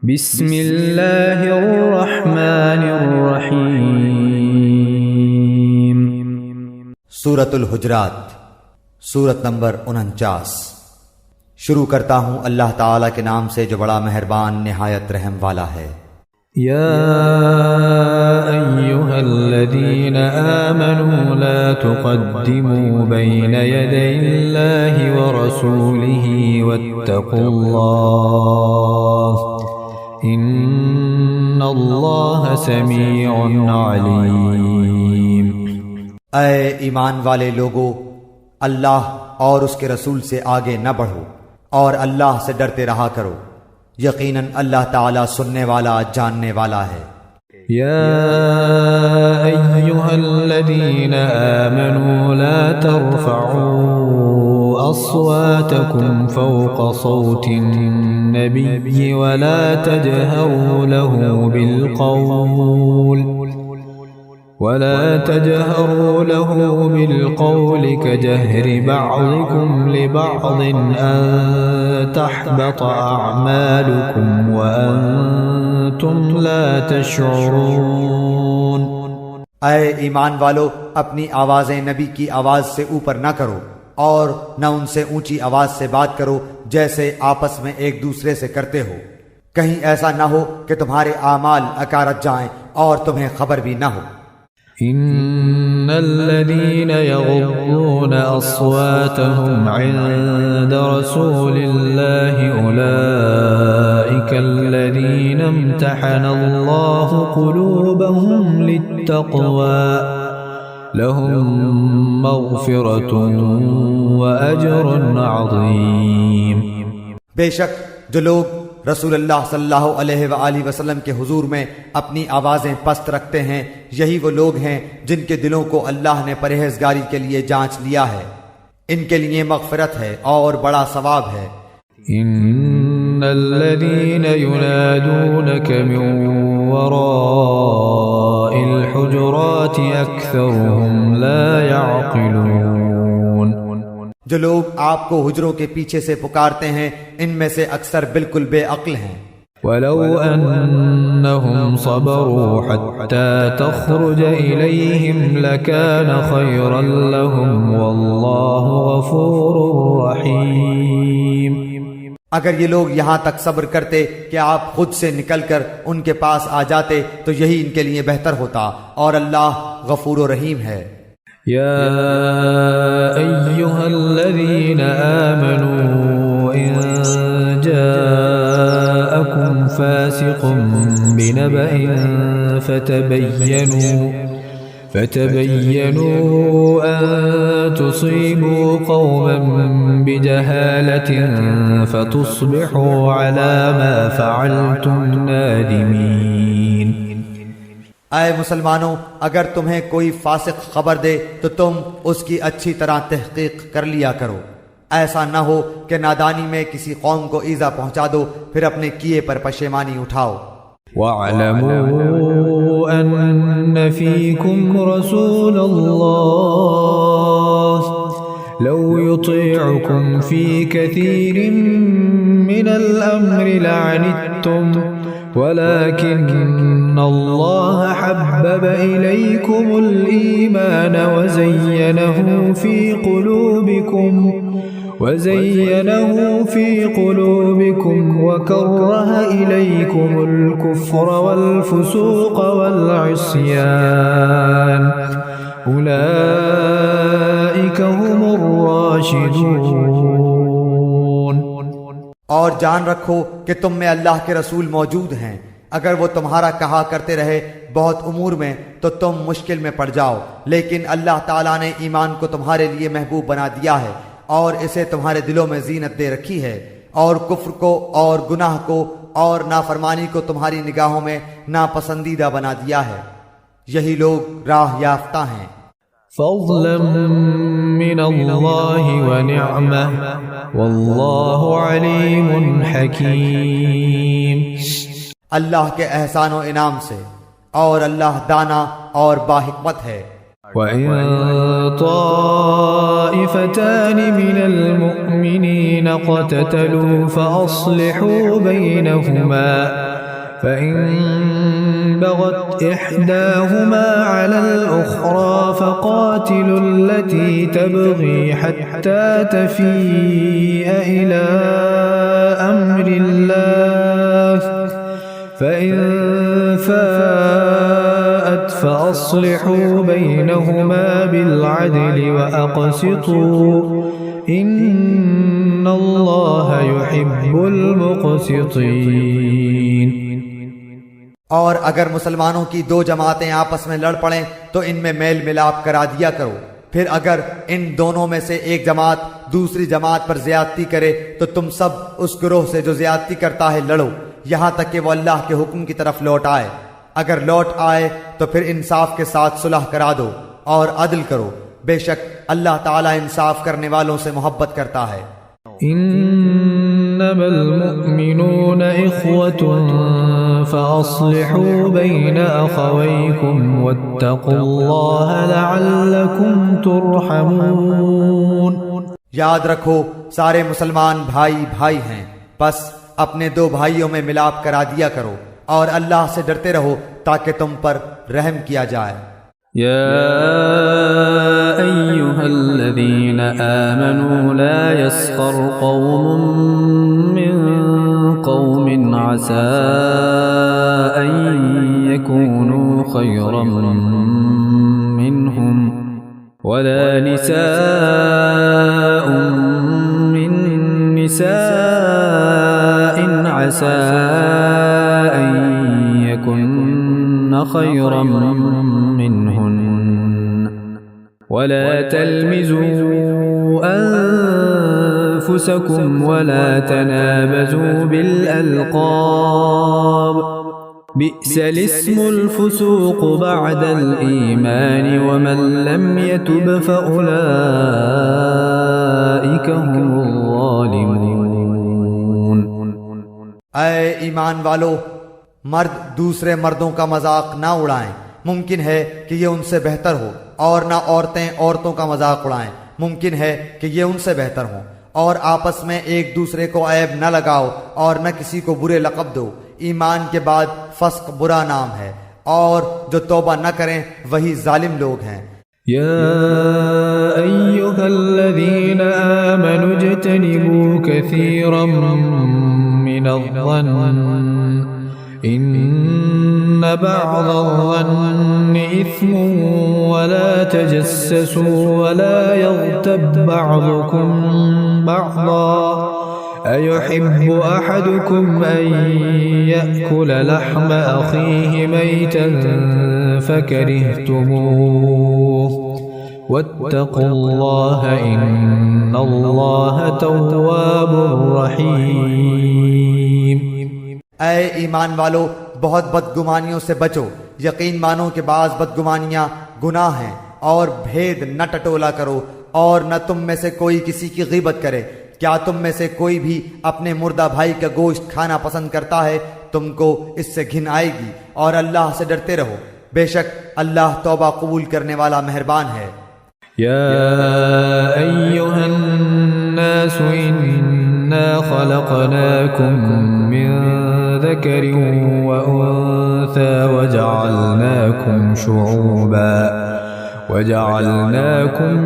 بسم اللہ الرحمن الرحیم۔ سورۃ الحجرات، سورت نمبر 49۔ شروع کرتا ہوں اللہ تعالیٰ کے نام سے جو بڑا مہربان نہایت رحم والا ہے۔ یا ایہا الذین آمنوا لا تقدموا بین یدی اللہ ورسولہ واتقوا اللہ ان اللہ سمیع علیم۔ اے ایمان والے لوگو، اللہ اور اس کے رسول سے آگے نہ بڑھو اور اللہ سے ڈرتے رہا کرو، یقیناً اللہ تعالیٰ سننے والا جاننے والا ہے۔ یا ایہا الذین آمنوا لا ترفعوا اصواتکم فوق صوت النبی ولا تجهروا له بالقول كجهر بعضكم لبعض أن تحبط أعمالكم وأنتم لا تشعرون۔ اے ایمان والو، اپنی آوازیں نبی کی آواز سے اوپر نہ کرو اور نہ ان سے اونچی آواز سے بات کرو جیسے آپس میں ایک دوسرے سے کرتے ہو، کہیں ایسا نہ ہو کہ تمہارے اعمال اکارت جائیں اور تمہیں خبر بھی نہ ہو۔ ان الذين يغضون اصواتهم عند رسول الله اولئك الذين امتحن الله قلوبهم للتقوى لهم مغفرة واجر عظيم۔ بے شک جو لوگ رسول اللہ صلی اللہ علیہ وآلہ وسلم کے حضور میں اپنی آوازیں پست رکھتے ہیں، یہی وہ لوگ ہیں جن کے دلوں کو اللہ نے پرہیزگاری کے لیے جانچ لیا ہے، ان کے لیے مغفرت ہے اور بڑا ثواب ہے۔ ان الذين ينادونك من وراء الحجرات اكثرهم لا يعقلون۔ جو لوگ آپ کو حجروں کے پیچھے سے پکارتے ہیں ان میں سے اکثر بالکل بے عقل ہیں۔ وَلَوْ أَنَّهُمْ صَبَرُوا حَتَّى تَخْرُجَ إِلَيْهِمْ لَكَانَ خَيْرًا لَهُمْ وَاللَّهُ غَفُورٌ رَحِيمٌ۔ اگر یہ لوگ یہاں تک صبر کرتے کہ آپ خود سے نکل کر ان کے پاس آ جاتے تو یہی ان کے لیے بہتر ہوتا، اور اللہ غفور و رحیم ہے۔ يا أيها الذين آمنوا إن جاءكم فاسق بنبأ فتبينوا أن تصيبوا قوما بجهالة فتصبحوا على ما فعلتم نادمين۔ اے مسلمانوں، اگر تمہیں کوئی فاسق خبر دے تو تم اس کی اچھی طرح تحقیق کر لیا کرو، ایسا نہ ہو کہ نادانی میں کسی قوم کو ایذا پہنچا دو پھر اپنے کیے پر پشیمانی اٹھاؤ۔ وَاعْلَمُوا أَنَّ فِيكُمْ رَسُولَ اللَّهِ لَوْ يُطِيعُكُمْ فِي كَثِيرٍ مِّنَ الْأَمْرِ لَعَنِتُّمْ وَلَكِنَّ اللَّهَ حَبَّبَ إِلَيْكُمُ الْإِيمَانَ وَزَيَّنَهُ فِي قُلُوبِكُمْ وَكَرَّهَ إِلَيْكُمُ الْكُفْرَ وَالْفُسُوقَ وَالْعِصْيَانَ أُولَئِكَ هُمُ الرَّاشِدُونَ۔ اور جان رکھو کہ تم میں اللہ کے رسول موجود ہیں، اگر وہ تمہارا کہا کرتے رہے بہت امور میں تو تم مشکل میں پڑ جاؤ، لیکن اللہ تعالیٰ نے ایمان کو تمہارے لیے محبوب بنا دیا ہے اور اسے تمہارے دلوں میں زینت دے رکھی ہے، اور کفر کو اور گناہ کو اور نافرمانی کو تمہاری نگاہوں میں ناپسندیدہ بنا دیا ہے، یہی لوگ راہ یافتہ ہیں۔ فضلا من اللہ ونعمہ واللہ علیم حکیم۔ اللہ کے احسان و انعام سے، اور اللہ دانا اور باحکمت ہے۔ وَإِن طَائِفَتَانِ مِنَ الْمُؤْمِنِينَ اقْتَتَلُوا فَأَصْلِحُوا بَيْنَهُمَا فإن بغت إحداهما على الأخرى فقاتلوا التي تبغي حتى تفيء إلى أمر الله فإن فاءت فأصلحوا بينهما بالعدل وأقسطوا إن الله يحب المقسطين۔ اور اگر مسلمانوں کی دو جماعتیں آپس میں لڑ پڑیں تو ان میں میل ملاپ کرا دیا کرو، پھر اگر ان دونوں میں سے ایک جماعت دوسری جماعت پر زیادتی کرے تو تم سب اس گروہ سے جو زیادتی کرتا ہے لڑو یہاں تک کہ وہ اللہ کے حکم کی طرف لوٹ آئے۔ اگر لوٹ آئے تو پھر انصاف کے ساتھ صلح کرا دو اور عدل کرو، بے شک اللہ تعالی انصاف کرنے والوں سے محبت کرتا ہے۔ انما المؤمنون اخوة فاصلحوا بين اخويكم واتقوا الله لعلكم ترحمون۔ یاد رکھو سارے مسلمان بھائی بھائی ہیں، بس اپنے دو بھائیوں میں ملاپ کرا دیا کرو اور اللہ سے ڈرتے رہو تاکہ تم پر رحم کیا جائے۔ يا أيها الذين آمنوا لا يسخر قوم من قوم عسى أن يكونوا خيرا منهم ولا نساء من نساء عسى أن يكن خيرا منهن ولا تلمزوا أنفسكم ولا تنابزوا بالألقاب بئس الاسم الفسوق بعد الإيمان ومن لم يتب فأولئك هم الظالمون۔ اے ایمان والو، مرد دوسرے مردوں کا مذاق نہ اڑائیں، ممکن ہے کہ یہ ان سے بہتر ہو، اور نہ عورتیں عورتوں کا مذاق اڑائیں، ممکن ہے کہ یہ ان سے بہتر ہوں، اور آپس میں ایک دوسرے کو عیب نہ لگاؤ اور نہ کسی کو برے لقب دو۔ ایمان کے بعد فسق برا نام ہے، اور جو توبہ نہ کریں وہی ظالم لوگ ہیں۔ يا أيها الذين آمنوا اجتنبوا كثيرا من الظن إن بعض الظن إثم ولا تجسسوا ولا يغتب بعضكم بعضا أيحب أحدكم أن يأكل لحم أخيه ميتا فكرهتموه واتقوا الله إن الله تواب رحيم۔ اے ایمان والو، بہت بدگمانیوں سے بچو، یقین مانو کہ بعض بدگمانیاں گناہ ہیں، اور بھید نہ ٹٹولا کرو، اور نہ تم میں سے کوئی کسی کی غیبت کرے۔ کیا تم میں سے کوئی بھی اپنے مردہ بھائی کا گوشت کھانا پسند کرتا ہے؟ تم کو اس سے گھن آئے گی، اور اللہ سے ڈرتے رہو، بے شک اللہ توبہ قبول کرنے والا مہربان ہے۔ يا أيها الناس إنا خلقناكم من ذكر وأنثى وجعلناكم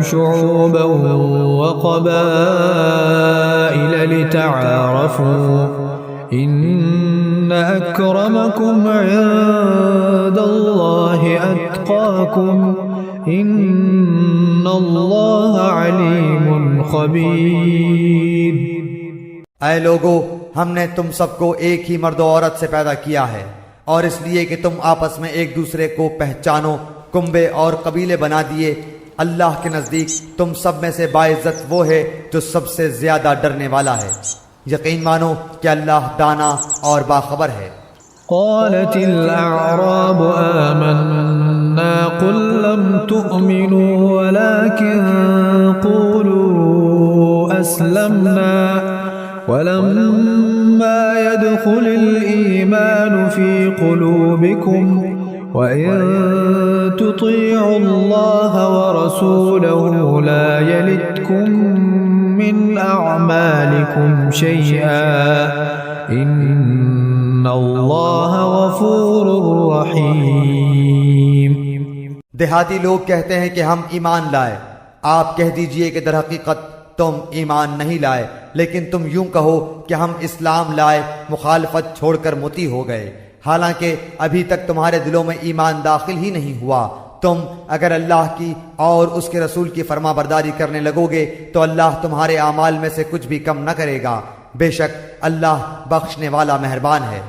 شعوبا وقبائل لتعارفوا إن أكرمكم عند الله أتقاكم إن الله عليم خبير۔ اے لوگو، ہم نے تم سب کو ایک ہی مرد و عورت سے پیدا کیا ہے، اور اس لیے کہ تم آپس میں ایک دوسرے کو پہچانو، کنبے اور قبیلے بنا دیے۔ اللہ کے نزدیک تم سب میں سے باعزت وہ ہے جو سب سے زیادہ ڈرنے والا ہے۔ یقین مانو کہ اللہ دانا اور باخبر ہے۔ قالت الأعراب آمنا قل لم تؤمنوا ولكن قولوا أسلمنا ولما يدخل الإيمان في قلوبكم وإن تطيعوا الله ورسوله لا يلتكم من أعمالكم شيئا إن الله دیہاتی لوگ کہتے ہیں کہ ہم ایمان لائے، آپ کہہ دیجئے کہ در حقیقت تم ایمان نہیں لائے، لیکن تم یوں کہو کہ ہم اسلام لائے، مخالفت چھوڑ کر مطیع ہو گئے، حالانکہ ابھی تک تمہارے دلوں میں ایمان داخل ہی نہیں ہوا۔ تم اگر اللہ کی اور اس کے رسول کی فرما برداری کرنے لگو گے تو اللہ تمہارے اعمال میں سے کچھ بھی کم نہ کرے گا، بے شک اللہ بخشنے والا مہربان ہے۔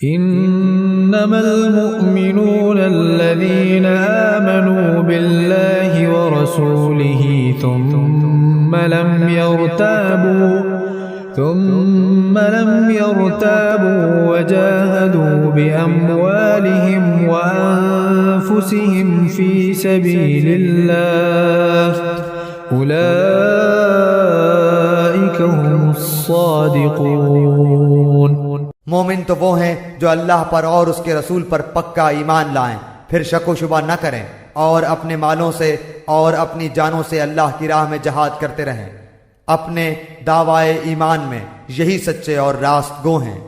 إنما المؤمنون الذين آمنوا بالله ورسوله ثم لم يرتابوا وجاهدوا بأموالهم وأنفسهم في سبيل الله أولئك هم الصادقون۔ مومن تو وہ ہیں جو اللہ پر اور اس کے رسول پر پکا ایمان لائیں، پھر شک و شبہ نہ کریں، اور اپنے مالوں سے اور اپنی جانوں سے اللہ کی راہ میں جہاد کرتے رہیں، اپنے دعوائے ایمان میں یہی سچے اور راست گو ہیں۔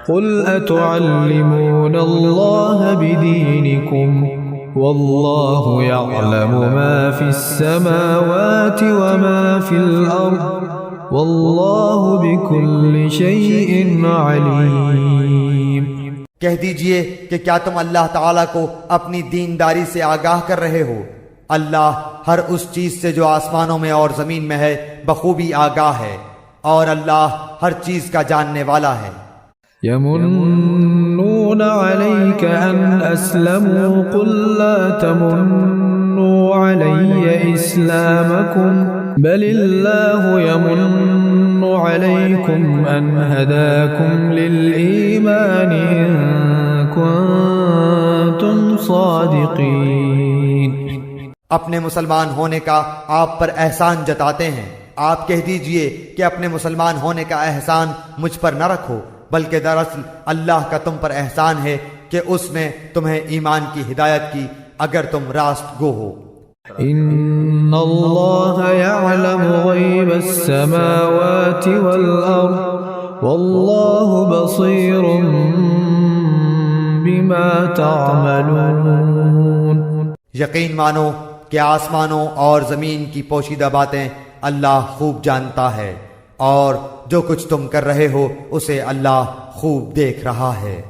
قل أتعلمون الله بدينكم والله يعلم ما في السماوات وما في الأرض واللہ بكل شيء علیم۔ کہہ دیجئے کہ کیا تم اللہ تعالیٰ کو اپنی دینداری سے آگاہ کر رہے ہو؟ اللہ ہر اس چیز سے جو آسمانوں میں اور زمین میں ہے بخوبی آگاہ ہے، اور اللہ ہر چیز کا جاننے والا ہے۔ یمنون علیک ان اسلموا قل لا تمنوا علی اسلامکم بل اللہ یمن علیکم ان ہداکم للایمان ان کنتم صادقین۔ اپنے مسلمان ہونے کا آپ پر احسان جتاتے ہیں، آپ کہہ دیجئے کہ اپنے مسلمان ہونے کا احسان مجھ پر نہ رکھو، بلکہ دراصل اللہ کا تم پر احسان ہے کہ اس نے تمہیں ایمان کی ہدایت کی اگر تم راست گو ہو۔ ان اللہ یعلم غیب السماوات والارض واللہ بصیر بما تعملون۔ یقین مانو کہ آسمانوں اور زمین کی پوشیدہ باتیں اللہ خوب جانتا ہے، اور جو کچھ تم کر رہے ہو اسے اللہ خوب دیکھ رہا ہے۔